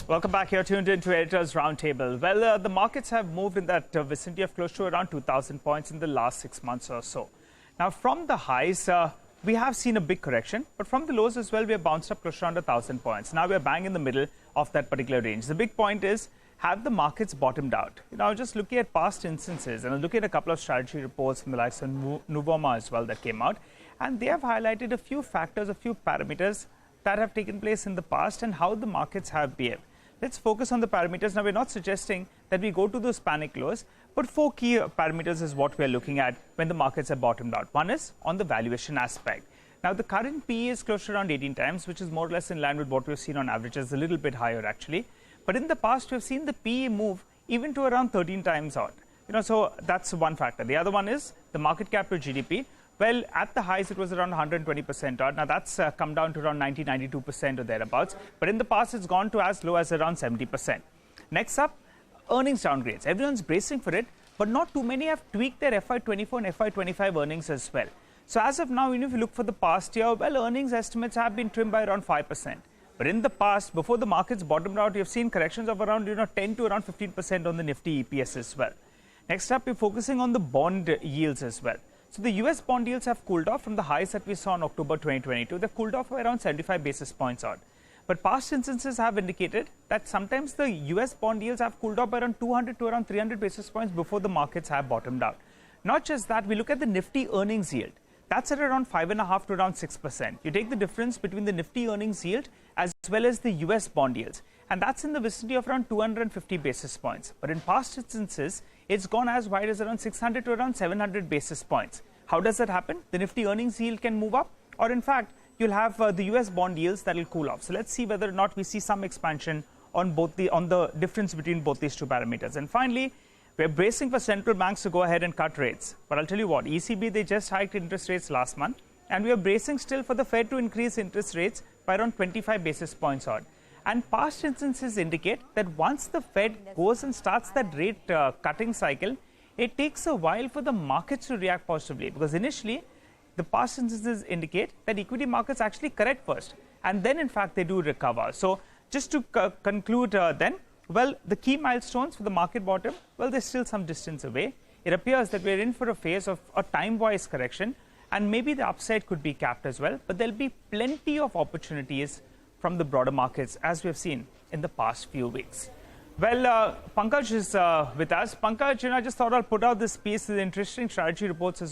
Welcome back. You're tuned into Editor's Roundtable. Well, the markets have moved in that vicinity of close to around 2,000 points in the last 6 months or so. Now, from the highs, we have seen a big correction, but from the lows as well, we have bounced up close to around 1,000 points. Now, we're bang in the middle of that particular range. The big point is, have the markets bottomed out? Just looking at past instances, and looking at a couple of strategy reports from the likes of Nuvoma as well that came out, and they have highlighted a few factors, a few parameters that have taken place in the past and how the markets have behaved. Let's focus on the parameters. Now, we're not suggesting that we go to those panic lows, but 4 key parameters is what we're looking at when the markets are bottomed out. One is on the valuation aspect. Now, the current PE is close to around 18 times, which is more or less in line with what we've seen on average. It's a little bit higher, actually. But in the past, we've seen the PE move even to around 13 times odd. So that's one factor. The other one is the market cap to GDP. Well, at the highs, it was around 120% odd. Now, that's come down to around 90-92% or thereabouts. But in the past, it's gone to as low as around 70%. Next up, earnings downgrades. Everyone's bracing for it, but not too many have tweaked their FY24 and FY25 earnings as well. So as of now, if you look for the past year, well, earnings estimates have been trimmed by around 5%. But in the past, before the markets bottomed out, you've seen corrections of around 10 to around 15% on the Nifty EPS as well. Next up, we're focusing on the bond yields as well. So the US bond yields have cooled off from the highs that we saw in October 2022. They've cooled off by around 75 basis points odd. But past instances have indicated that sometimes the US bond yields have cooled off by around 200 to around 300 basis points before the markets have bottomed out. Not just that, we look at the Nifty earnings yield. That's at around 5.5 to around 6%. You take the difference between the Nifty earnings yield as well as the US bond yields. And that's in the vicinity of around 250 basis points. But in past instances, it's gone as wide as around 600 to around 700 basis points. How does that happen? The Nifty earnings yield can move up, or in fact, you'll have the US bond yields that will cool off. So let's see whether or not we see some expansion on the difference between both these two parameters. And finally, we're bracing for central banks to go ahead and cut rates. But I'll tell you what, ECB, they just hiked interest rates last month, and we are bracing still for the Fed to increase interest rates by around 25 basis points odd. And past instances indicate that once the Fed goes and starts that rate cutting cycle, it takes a while for the markets to react positively, because initially the past instances indicate that equity markets actually correct first, and then in fact they do recover. So just to conclude then, well, the key milestones for the market bottom, well, there's still some distance away. It appears that we're in for a phase of a time-wise correction, and maybe the upside could be capped as well, but there'll be plenty of opportunities from the broader markets, as we've seen in the past few weeks. Well, Pankaj is with us. Pankaj, I just thought I'll put out this piece with interesting strategy reports as well.